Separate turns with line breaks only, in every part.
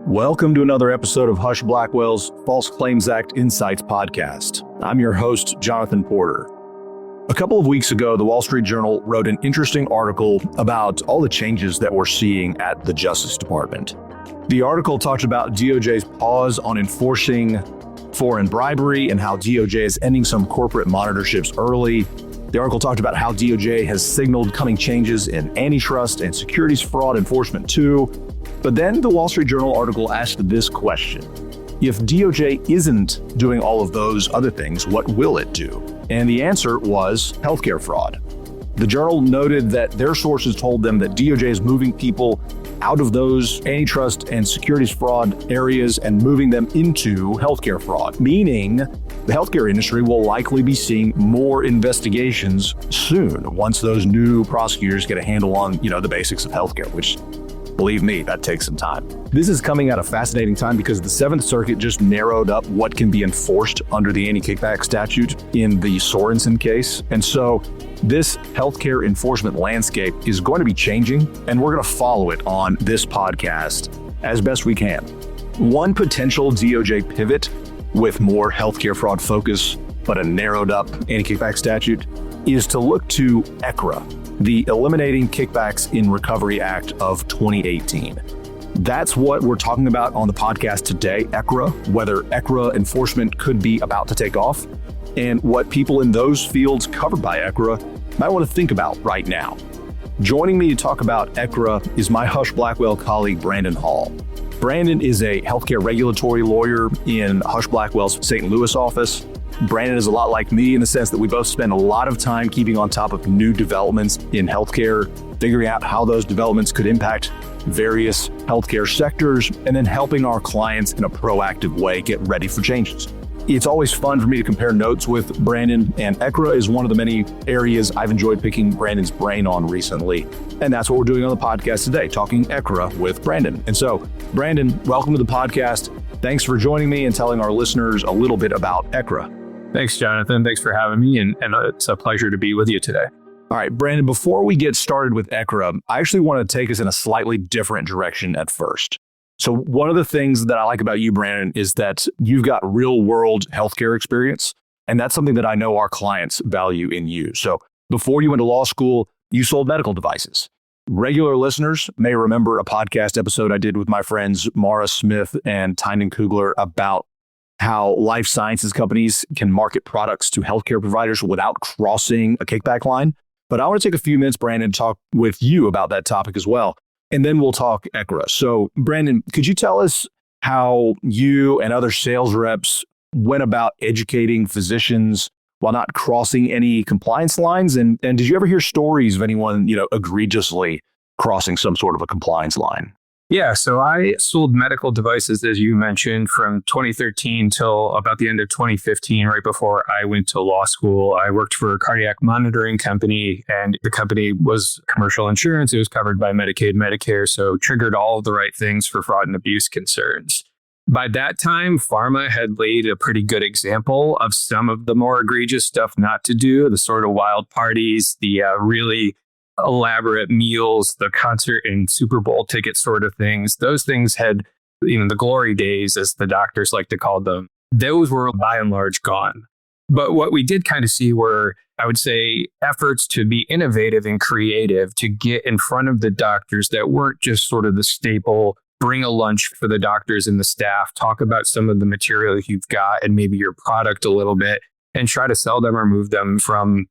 Welcome to another episode of Husch Blackwell's False Claims Act Insights podcast. I'm your host, Jonathan Porter. A couple of weeks ago, the Wall Street Journal wrote an interesting article about all the changes that we're seeing at the Justice Department. The article talked about DOJ's pause on enforcing foreign bribery and how DOJ is ending some corporate monitorships early. The article talked about how DOJ has signaled coming changes in antitrust and securities fraud enforcement too. But then the Wall Street Journal article asked this question: if DOJ isn't doing all of those other things, what will it do? And the answer was healthcare fraud. The Journal noted that their sources told them that DOJ is moving people out of those antitrust and securities fraud areas and moving them into healthcare fraud, meaning the healthcare industry will likely be seeing more investigations soon once those new prosecutors get a handle on, the basics of healthcare, which, believe me, that takes some time. This is coming at a fascinating time because the Seventh Circuit just narrowed up what can be enforced under the anti-kickback statute in the Sorensen case. And so this healthcare enforcement landscape is going to be changing, and we're going to follow it on this podcast as best we can. One potential DOJ pivot with more healthcare fraud focus, but a narrowed up anti-kickback statute, is to look to EKRA, the Eliminating Kickbacks in Recovery Act of 2018. That's what we're talking about on the podcast today, EKRA, whether EKRA enforcement could be about to take off, and what people in those fields covered by EKRA might want to think about right now. Joining me to talk about EKRA is my Husch Blackwell colleague, Brandon Hall. Brandon is a healthcare regulatory lawyer in Husch Blackwell's St. Louis office. Brandon is a lot like me in the sense that we both spend a lot of time keeping on top of new developments in healthcare, figuring out how those developments could impact various healthcare sectors, and then helping our clients in a proactive way get ready for changes. It's always fun for me to compare notes with Brandon, and EKRA is one of the many areas I've enjoyed picking Brandon's brain on recently. And that's what we're doing on the podcast today, talking EKRA with Brandon. And so, Brandon, welcome to the podcast. Thanks for joining me and telling our listeners a little bit about EKRA.
Thanks, Jonathan. Thanks for having me, and it's a pleasure to be with you today.
All right, Brandon, before we get started with EKRA, I actually want to take us in a slightly different direction at first. So one of the things that I like about you, Brandon, is that you've got real world healthcare experience, and that's something that I know our clients value in you. So before you went to law school, you sold medical devices. Regular listeners may remember a podcast episode I did with my friends Mara Smith and Tynan Kugler about how life sciences companies can market products to healthcare providers without crossing a kickback line. But I want to take a few minutes, Brandon, to talk with you about that topic as well. And then we'll talk EKRA. So, Brandon, could you tell us how you and other sales reps went about educating physicians while not crossing any compliance lines? And did you ever hear stories of anyone, egregiously crossing some sort of a compliance line?
Yeah, so I sold medical devices, as you mentioned, from 2013 till about the end of 2015, right before I went to law school. I worked for a cardiac monitoring company, and the company was commercial insurance. It was covered by Medicaid, Medicare, so triggered all of the right things for fraud and abuse concerns. By that time, pharma had laid a pretty good example of some of the more egregious stuff not to do, the sort of wild parties, the really elaborate meals, the concert and Super Bowl ticket sort of things. Those things had, the glory days, as the doctors like to call them. Those were by and large gone. But what we did kind of see were, I would say, efforts to be innovative and creative to get in front of the doctors that weren't just sort of the staple, bring a lunch for the doctors and the staff, talk about some of the material you've got and maybe your product a little bit, and try to sell them or move them from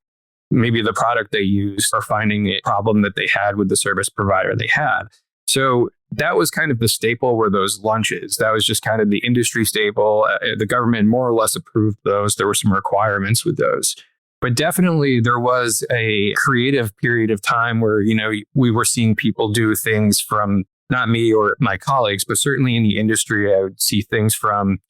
maybe the product they use or finding a problem that they had with the service provider they had. So that was kind of the staple, were those lunches. That was just kind of the industry staple. The government more or less approved those. There were some requirements with those. But definitely there was a creative period of time where, we were seeing people do things from, not me or my colleagues, but certainly in the industry, I would see things from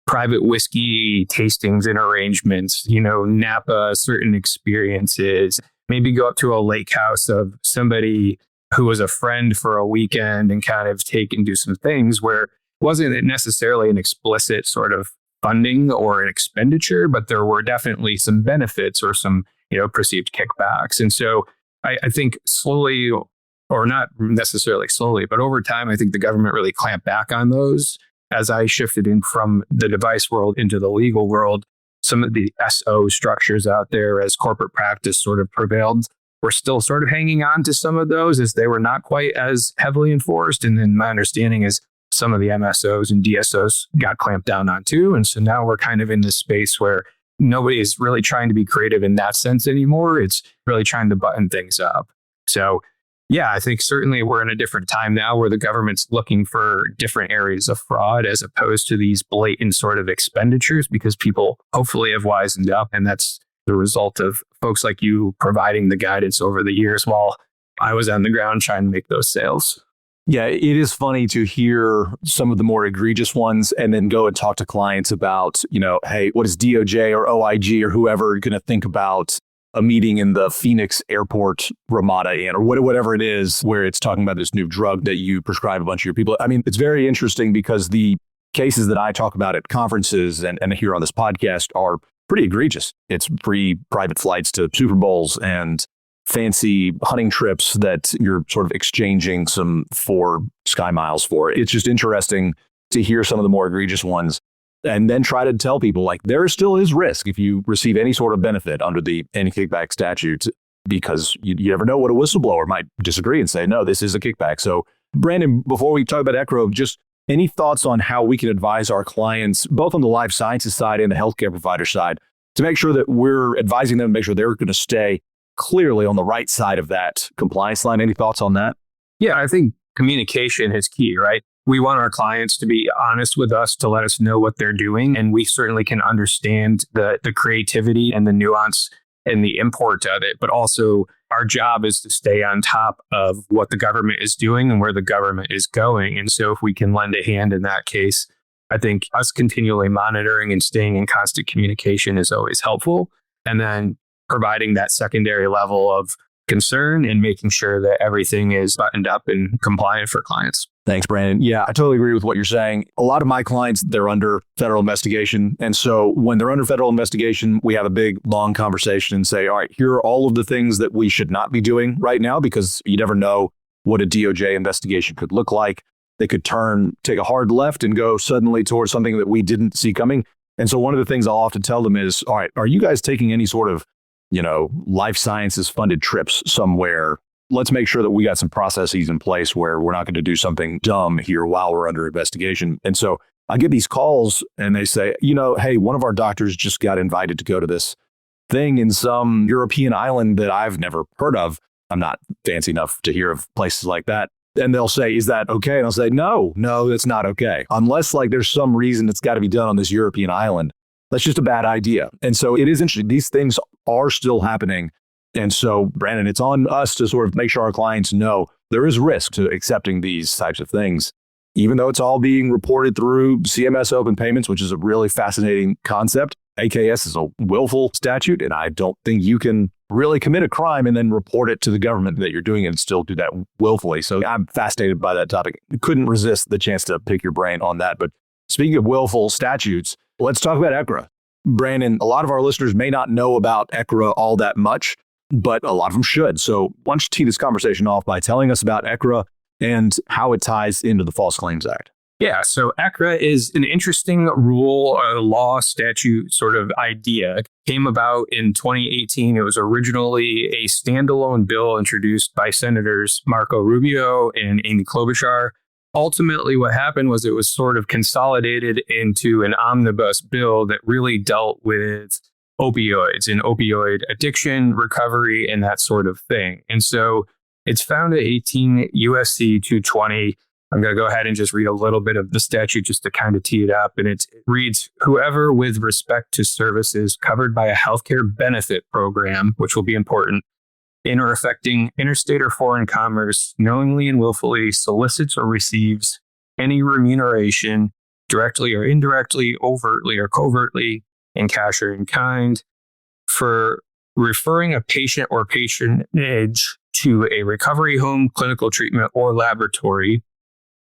private whiskey tastings and arrangements, Napa, certain experiences, maybe go up to a lake house of somebody who was a friend for a weekend and kind of take and do some things where it wasn't necessarily an explicit sort of funding or an expenditure, but there were definitely some benefits or some, perceived kickbacks. And so I think slowly or not necessarily slowly, but over time, I think the government really clamped back on those. As I shifted in from the device world into the legal world, some of the SO structures out there as corporate practice sort of prevailed. We're still sort of hanging on to some of those as they were not quite as heavily enforced. And then my understanding is some of the MSOs and DSOs got clamped down on too. And so now we're kind of in this space where nobody is really trying to be creative in that sense anymore. It's really trying to button things up. So yeah, I think certainly we're in a different time now where the government's looking for different areas of fraud as opposed to these blatant sort of expenditures, because people hopefully have wisened up. And that's the result of folks like you providing the guidance over the years while I was on the ground trying to make those sales.
Yeah, it is funny to hear some of the more egregious ones and then go and talk to clients about, hey, what is DOJ or OIG or whoever going to think about a meeting in the Phoenix Airport Ramada Inn or whatever it is, where it's talking about this new drug that you prescribe a bunch of your people. I mean, it's very interesting because the cases that I talk about at conferences and here on this podcast are pretty egregious. It's free private flights to Super Bowls and fancy hunting trips that you're sort of exchanging some for sky miles for. It's just interesting to hear some of the more egregious ones and then try to tell people like there still is risk if you receive any sort of benefit under the anti-kickback statute, because you never know what a whistleblower might disagree and say, no, this is a kickback. So Brandon, before we talk about EKRA, just any thoughts on how we can advise our clients, both on the life sciences side and the healthcare provider side, to make sure that we're advising them, make sure they're going to stay clearly on the right side of that compliance line? Any thoughts on that?
Yeah, I think communication is key, right? We want our clients to be honest with us, to let us know what they're doing. And we certainly can understand the creativity and the nuance and the import of it. But also our job is to stay on top of what the government is doing and where the government is going. And so if we can lend a hand in that case, I think us continually monitoring and staying in constant communication is always helpful. And then providing that secondary level of concern and making sure that everything is buttoned up and compliant for clients.
Thanks, Brandon. Yeah, I totally agree with what you're saying. A lot of my clients, they're under federal investigation. And so when they're under federal investigation, we have a big, long conversation and say, all right, here are all of the things that we should not be doing right now, because you never know what a DOJ investigation could look like. They could take a hard left and go suddenly towards something that we didn't see coming. And so one of the things I'll often tell them is, all right, are you guys taking any sort of life sciences funded trips somewhere? Let's make sure that we got some processes in place where we're not going to do something dumb here while we're under investigation. And so I get these calls and they say, hey, one of our doctors just got invited to go to this thing in some European island that I've never heard of. I'm not fancy enough to hear of places like that. And they'll say, is that okay? And I'll say, no, that's not okay. Unless there's some reason it's got to be done on this European island. That's just a bad idea. And so it is interesting. These things are still happening. And so, Brandon, it's on us to sort of make sure our clients know there is risk to accepting these types of things, even though it's all being reported through CMS open payments, which is a really fascinating concept. AKS is a willful statute, and I don't think you can really commit a crime and then report it to the government that you're doing it and still do that willfully. So I'm fascinated by that topic. Couldn't resist the chance to pick your brain on that. But speaking of willful statutes, let's talk about EKRA. Brandon, a lot of our listeners may not know about EKRA all that much, but a lot of them should. So why don't you tee this conversation off by telling us about EKRA and how it ties into the False Claims Act?
Yeah, so EKRA is an interesting rule, a law statute sort of idea. It came about in 2018. It was originally a standalone bill introduced by Senators Marco Rubio and Amy Klobuchar. Ultimately, what happened was it was sort of consolidated into an omnibus bill that really dealt with opioids and opioid addiction, recovery, and that sort of thing. And so it's found at 18 USC 220. I'm going to go ahead and just read a little bit of the statute just to kind of tee it up. And it reads, whoever with respect to services covered by a healthcare benefit program, which will be important, in or affecting interstate or foreign commerce, knowingly and willfully solicits or receives any remuneration, directly or indirectly, overtly or covertly, in cash or in kind, for referring a patient or patronage to a recovery home, clinical treatment, or laboratory,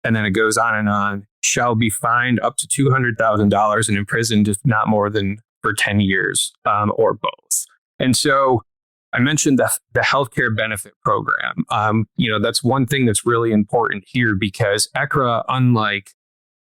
and then it goes on, shall be fined up to $200,000 and imprisoned if not more than for 10 years or both. And so I mentioned the healthcare benefit program. That's one thing that's really important here because EKRA, unlike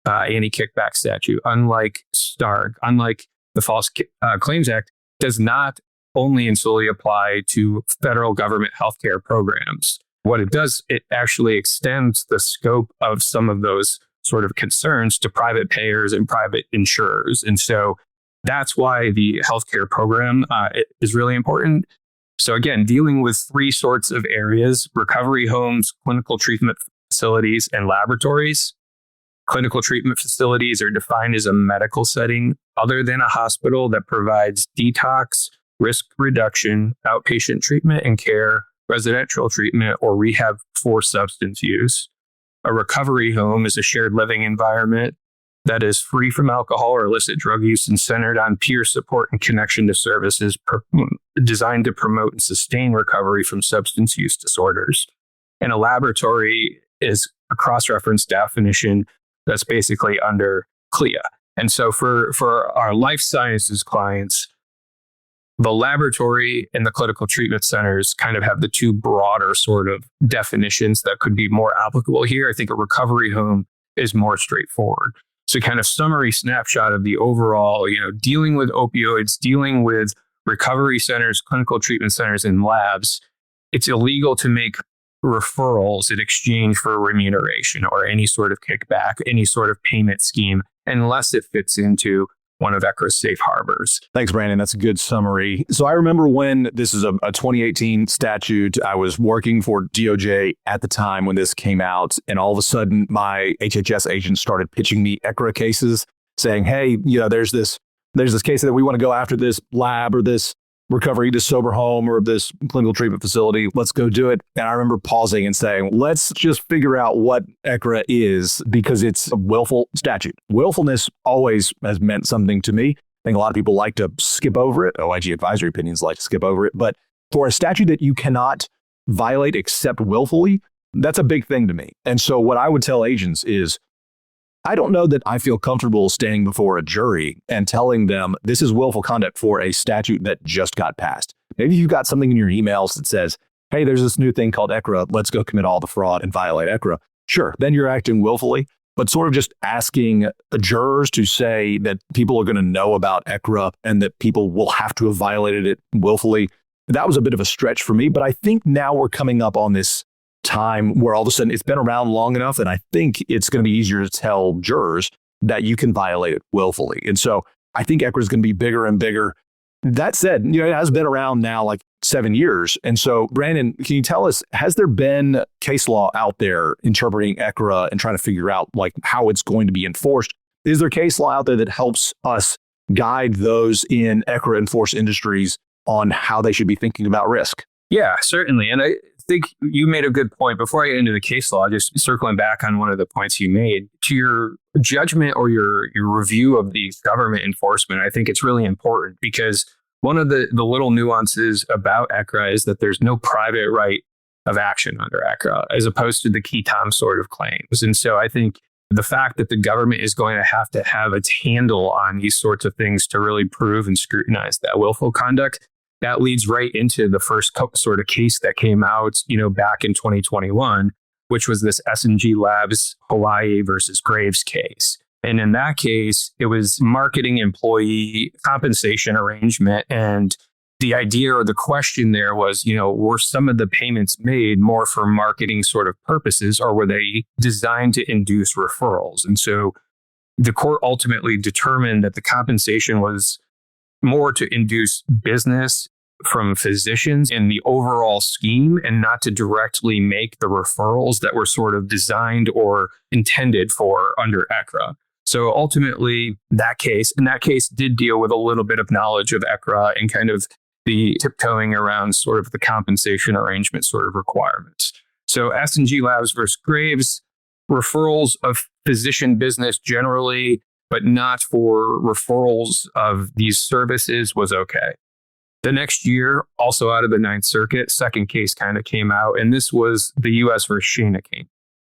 anti-kickback statute, unlike Stark, unlike the False Claims Act, does not only and solely apply to federal government healthcare programs. What it does, it actually extends the scope of some of those sort of concerns to private payers and private insurers. And so that's why the healthcare program is really important. So again, dealing with three sorts of areas: recovery homes, clinical treatment facilities, and laboratories. Clinical treatment facilities are defined as a medical setting other than a hospital that provides detox, risk reduction, outpatient treatment and care, residential treatment, or rehab for substance use. A recovery home is a shared living environment that is free from alcohol or illicit drug use and centered on peer support and connection to services designed to promote and sustain recovery from substance use disorders. And a laboratory is a cross-reference definition that's basically under CLIA. And so for our life sciences clients, the laboratory and the clinical treatment centers kind of have the two broader sort of definitions that could be more applicable here. I think a recovery home is more straightforward. So kind of summary snapshot of the overall, dealing with opioids, dealing with recovery centers, clinical treatment centers, and labs. It's illegal to make referrals in exchange for remuneration or any sort of kickback, any sort of payment scheme, unless it fits into one of EKRA's safe harbors.
Thanks, Brandon. That's a good summary. So I remember when this is a 2018 statute, I was working for DOJ at the time when this came out, and all of a sudden my HHS agent started pitching me EKRA cases saying, hey, there's this case that we want to go after this lab or this recovery, this sober home or this clinical treatment facility. Let's go do it. And I remember pausing and saying, let's just figure out what EKRA is, because it's a willful statute. Willfulness always has meant something to me. I think a lot of people like to skip over it. OIG advisory opinions like to skip over it. But for a statute that you cannot violate except willfully, that's a big thing to me. And so what I would tell agents is, I don't know that I feel comfortable standing before a jury and telling them this is willful conduct for a statute that just got passed. Maybe you've got something in your emails that says, hey, there's this new thing called EKRA. Let's go commit all the fraud and violate EKRA. Sure, then you're acting willfully. But sort of just asking jurors to say that people are going to know about EKRA and that people will have to have violated it willfully, that was a bit of a stretch for me. But I think now we're coming up on this time where all of a sudden it's been around long enough, and I think it's going to be easier to tell jurors that you can violate it willfully. And so I think EKRA is going to be bigger and bigger. That said, it has been around now like 7 years. And so, Brandon, can you tell us, has there been case law out there interpreting EKRA and trying to figure out like how it's going to be enforced? Is there case law out there that helps us guide those in EKRA enforced industries on how they should be thinking about risk?
Yeah, certainly. And I think you made a good point. Before I get into the case law, just circling back on one of the points you made, to your judgment or your review of the government enforcement, I think it's really important because one of the little nuances about EKRA is that there's no private right of action under EKRA, as opposed to the key Tom sort of claims. And so I think the fact that the government is going to have its handle on these sorts of things to really prove and scrutinize that willful conduct, that leads right into the first sort of case that came out, back in 2021, which was this S&G Labs Hawaii versus Graves case. And in that case, it was marketing employee compensation arrangement. And the idea or the question there was, were some of the payments made more for marketing sort of purposes, or were they designed to induce referrals? And so the court ultimately determined that the compensation was more to induce business from physicians in the overall scheme and not to directly make the referrals that were sort of designed or intended for under EKRA. So ultimately, that case did deal with a little bit of knowledge of EKRA and kind of the tiptoeing around sort of the compensation arrangement sort of requirements. So S&G Labs versus Graves, referrals of physician business generally, but not for referrals of these services was okay. The next year, also out of the Ninth Circuit, second case kind of came out, and this was the U.S. versus Shanachane.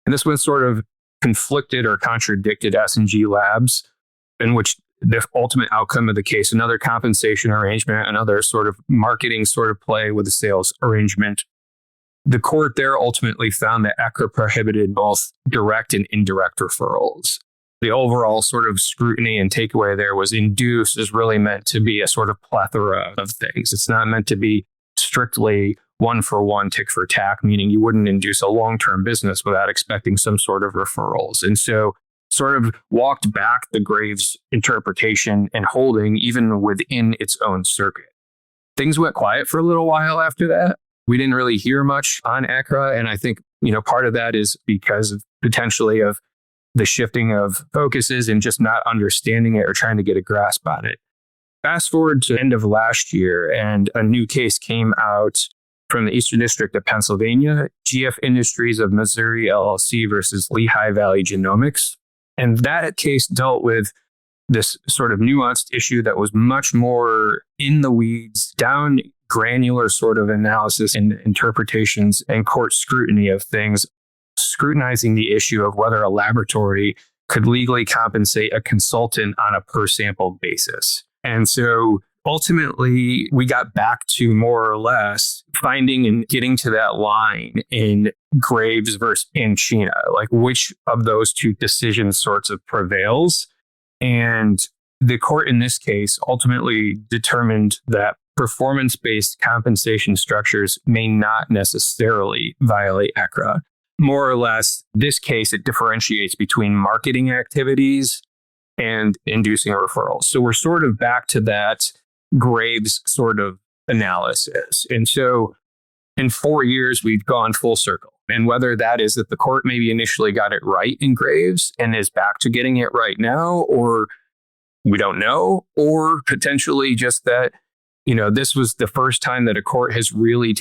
And this was sort of conflicted or contradicted S&G Labs, in which the ultimate outcome of the case, another compensation arrangement, another sort of marketing sort of play with a sales arrangement. The court there ultimately found that EKRA prohibited both direct and indirect referrals. The overall sort of scrutiny and takeaway there was induce is really meant to be a sort of plethora of things. It's not meant to be strictly one for one, tick for tack, meaning you wouldn't induce a long-term business without expecting some sort of referrals. And so sort of walked back the Graves interpretation and holding even within its own circuit. Things went quiet for a little while after that. We didn't really hear much on EKRA. And I think, part of that is because of potentially of the shifting of focuses and just not understanding it or trying to get a grasp on it. Fast forward to the end of last year, and a new case came out from the Eastern District of Pennsylvania, GF Industries of Missouri LLC versus Lehigh Valley Genomics. And that case dealt with this sort of nuanced issue that was much more in the weeds, down granular sort of analysis and interpretations and court scrutiny of things, scrutinizing the issue of whether a laboratory could legally compensate a consultant on a per sample basis. And so ultimately, we got back to more or less finding and getting to that line in Graves versus Anchina, like which of those two decisions sorts of prevails. And the court in this case ultimately determined that performance-based compensation structures may not necessarily violate EKRA. More or less, this case, it differentiates between marketing activities and inducing referrals. So we're sort of back to that Graves sort of analysis. And so in 4 years, we've gone full circle. And whether that is that the court maybe initially got it right in Graves and is back to getting it right now, or we don't know, or potentially just that, this was the first time that a court has really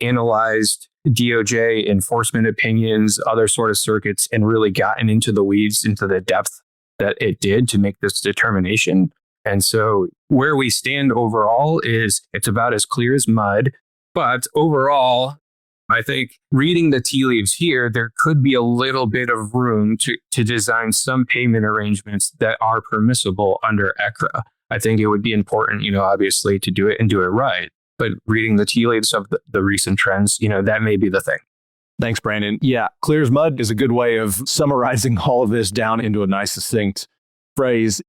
analyzed DOJ enforcement opinions, other sort of circuits, and really gotten into the weeds, into the depth that it did to make this determination. And so where we stand overall is it's about as clear as mud. But overall, I think reading the tea leaves here, there could be a little bit of room to design some payment arrangements that are permissible under EKRA. I think it would be important, obviously, to do it and do it right. But reading the tea leaves of the recent trends, that may be the thing.
Thanks, Brandon. Yeah, clear as mud is a good way of summarizing all of this down into a nice, succinct phrase.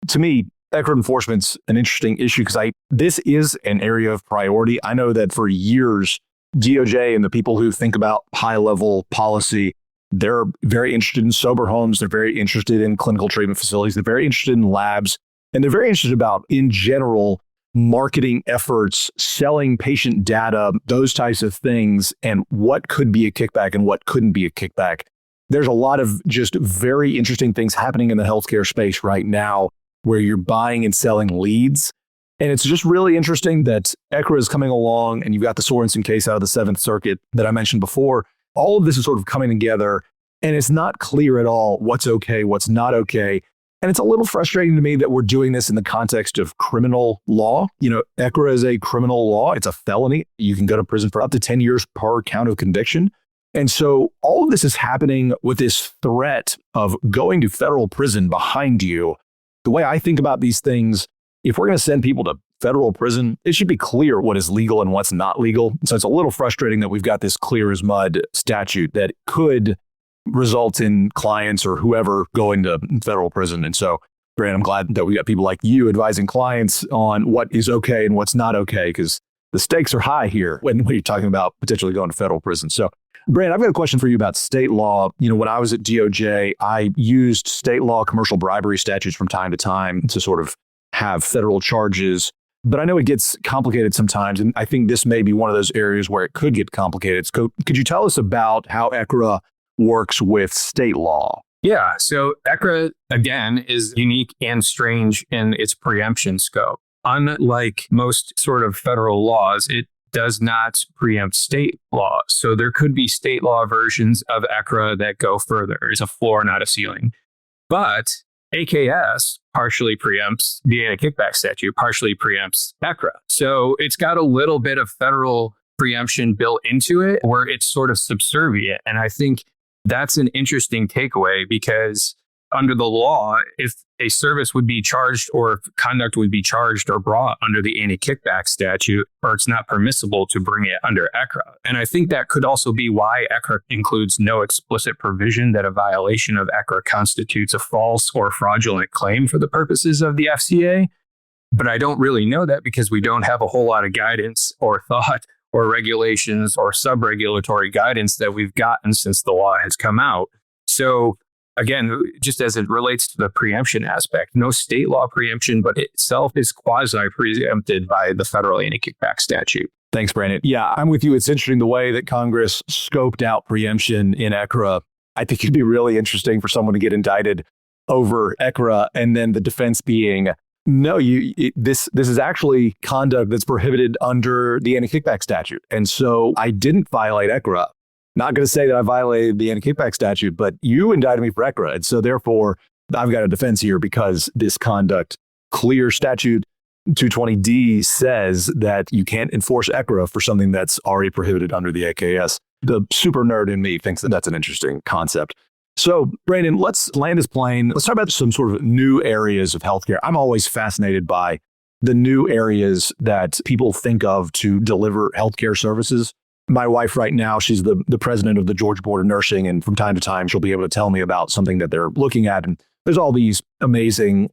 To me, EKRA enforcement's an interesting issue because this is an area of priority. I know that for years, DOJ and the people who think about high-level policy, they're very interested in sober homes. They're very interested in clinical treatment facilities. They're very interested in labs. And they're very interested about, in general, marketing efforts, selling patient data, those types of things, and what could be a kickback and what couldn't be a kickback. There's a lot of just very interesting things happening in the healthcare space right now where you're buying and selling leads. And it's just really interesting that EKRA is coming along, and you've got the Sorensen case out of the Seventh Circuit that I mentioned before. All of this is sort of coming together, and it's not clear at all what's okay, what's not okay. And it's a little frustrating to me that we're doing this in the context of criminal law. EKRA is a criminal law. It's a felony. You can go to prison for up to 10 years per count of conviction. And so all of this is happening with this threat of going to federal prison behind you. The way I think about these things, if we're going to send people to federal prison, it should be clear what is legal and what's not legal. So it's a little frustrating that we've got this clear as mud statute that could result in clients or whoever going to federal prison. And so, Brandon, I'm glad that we got people like you advising clients on what is okay and what's not okay, because the stakes are high here when you're talking about potentially going to federal prison. So, Brandon, I've got a question for you about state law. When I was at DOJ, I used state law commercial bribery statutes from time to time to sort of have federal charges. But I know it gets complicated sometimes, and I think this may be one of those areas where it could get complicated. So could you tell us about how EKRA works with state law?
Yeah. So EKRA, again, is unique and strange in its preemption scope. Unlike most sort of federal laws, it does not preempt state law. So there could be state law versions of EKRA that go further. It's a floor, not a ceiling. But AKS partially preempts the anti-kickback statute, partially preempts EKRA. So it's got a little bit of federal preemption built into it where it's sort of subservient. And I think that's an interesting takeaway because under the law, if a service would be charged or if conduct would be charged or brought under the anti-kickback statute, or it's not permissible to bring it under EKRA. And I think that could also be why EKRA includes no explicit provision that a violation of EKRA constitutes a false or fraudulent claim for the purposes of the FCA. But I don't really know that because we don't have a whole lot of guidance or thought or regulations or sub-regulatory guidance that we've gotten since the law has come out. So again, just as it relates to the preemption aspect, no state law preemption, but itself is quasi-preempted by the federal anti-kickback statute.
Thanks, Brandon. Yeah, I'm with you. It's interesting the way that Congress scoped out preemption in EKRA. I think it'd be really interesting for someone to get indicted over EKRA and then the defense being, no, this is actually conduct that's prohibited under the anti-kickback statute. And so I didn't violate EKRA. Not going to say that I violated the anti-kickback statute, but you indicted me for EKRA. And so therefore, I've got a defense here because this conduct, clear statute 220D says that you can't enforce EKRA for something that's already prohibited under the AKS. The super nerd in me thinks that that's an interesting concept. So, Brandon, let's land this plane. Let's talk about some sort of new areas of healthcare. I'm always fascinated by the new areas that people think of to deliver healthcare services. My wife right now, she's the president of the Georgia Board of Nursing, and from time to time, she'll be able to tell me about something that they're looking at. And there's all these amazing,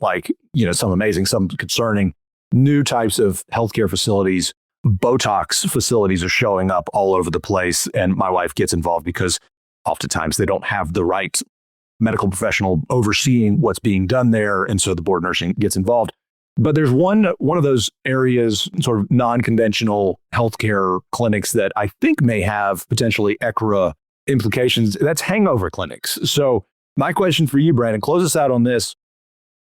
some concerning new types of healthcare facilities. Botox facilities are showing up all over the place, and my wife gets involved because oftentimes they don't have the right medical professional overseeing what's being done there, and so the board of nursing gets involved. But there's one of those areas, sort of non-conventional healthcare clinics that I think may have potentially EKRA implications. That's hangover clinics. So my question for you, Brandon, close us out on this.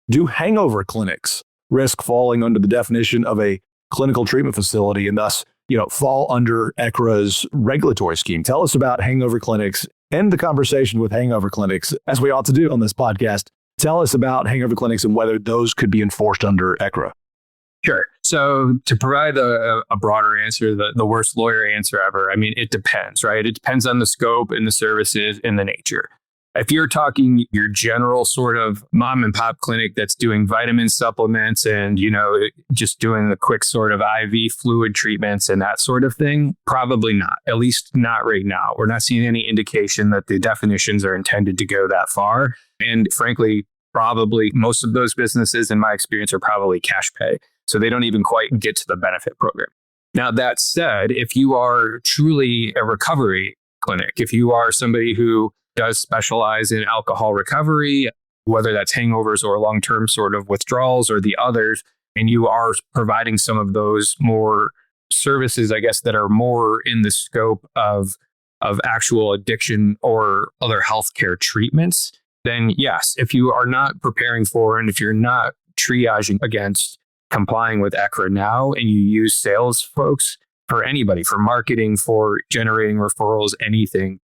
Do hangover clinics risk falling under the definition of a clinical treatment facility and thus, fall under EKRA's regulatory scheme? Tell us about hangover clinics. End the conversation with hangover clinics, as we ought to do on this podcast. Tell us about hangover clinics and whether those could be enforced under EKRA.
Sure. So to provide a broader answer, the worst lawyer answer ever, I mean, it depends, right? It depends on the scope and the services and the nature. If you're talking your general sort of mom and pop clinic that's doing vitamin supplements and, just doing the quick sort of IV fluid treatments and that sort of thing, probably not, at least not right now. We're not seeing any indication that the definitions are intended to go that far. And frankly, probably most of those businesses, in my experience, are probably cash pay. So they don't even quite get to the benefit program. Now, that said, if you are truly a recovery clinic, if you are somebody who does specialize in alcohol recovery, whether that's hangovers or long-term sort of withdrawals or the others, and you are providing some of those more services, I guess, that are more in the scope of actual addiction or other healthcare treatments, then yes, if you are not preparing for and if you're not triaging against complying with EKRA now and you use sales folks for anybody, for marketing, for generating referrals, anything,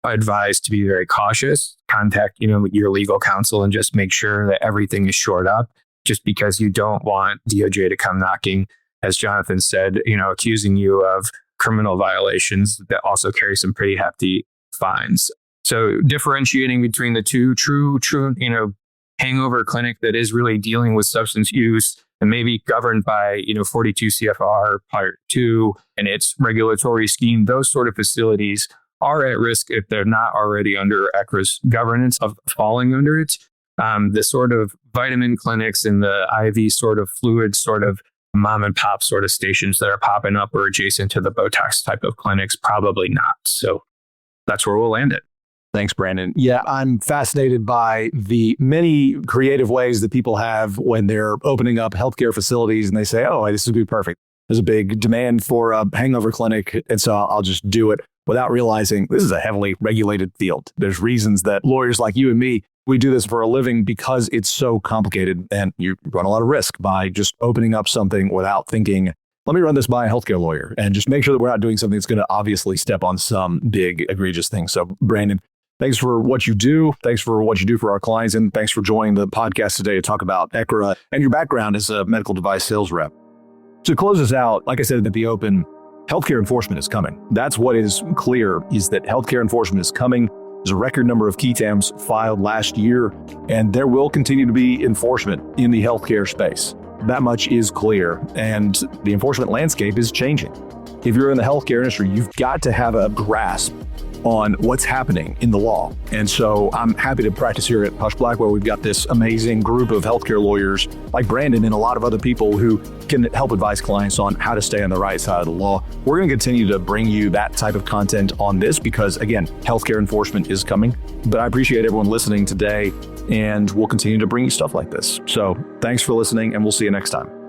advised to be very cautious. Contact, your legal counsel and just make sure that everything is shored up, just because you don't want DOJ to come knocking, as Jonathan said, accusing you of criminal violations that also carry some pretty hefty fines. So differentiating between the two, true, hangover clinic that is really dealing with substance use and maybe governed by, 42 CFR Part 2 and its regulatory scheme, those sort of facilities are at risk if they're not already under EKRA's governance of falling under it. The sort of vitamin clinics and the IV sort of fluid sort of mom and pop sort of stations that are popping up or adjacent to the Botox type of clinics, probably not. So that's where we'll land it.
Thanks, Brandon. Yeah, I'm fascinated by the many creative ways that people have when they're opening up healthcare facilities and they say, oh, this would be perfect. There's a big demand for a hangover clinic, and so I'll just do it, without realizing this is a heavily regulated field. There's reasons that lawyers like you and me, we do this for a living because it's so complicated and you run a lot of risk by just opening up something without thinking, let me run this by a healthcare lawyer and just make sure that we're not doing something that's going to obviously step on some big egregious thing. So Brandon, thanks for what you do. Thanks for what you do for our clients. And thanks for joining the podcast today to talk about EKRA and your background as a medical device sales rep. To close us out, like I said at the open, healthcare enforcement is coming. That's what is clear, is that healthcare enforcement is coming. There's a record number of qui tams filed last year, and there will continue to be enforcement in the healthcare space. That much is clear, and the enforcement landscape is changing. If you're in the healthcare industry, you've got to have a grasp on what's happening in the law. And so I'm happy to practice here at Husch Blackwell. We've got this amazing group of healthcare lawyers like Brandon and a lot of other people who can help advise clients on how to stay on the right side of the law. We're going to continue to bring you that type of content on this because, again, healthcare enforcement is coming. But I appreciate everyone listening today, and we'll continue to bring you stuff like this. So thanks for listening, and we'll see you next time.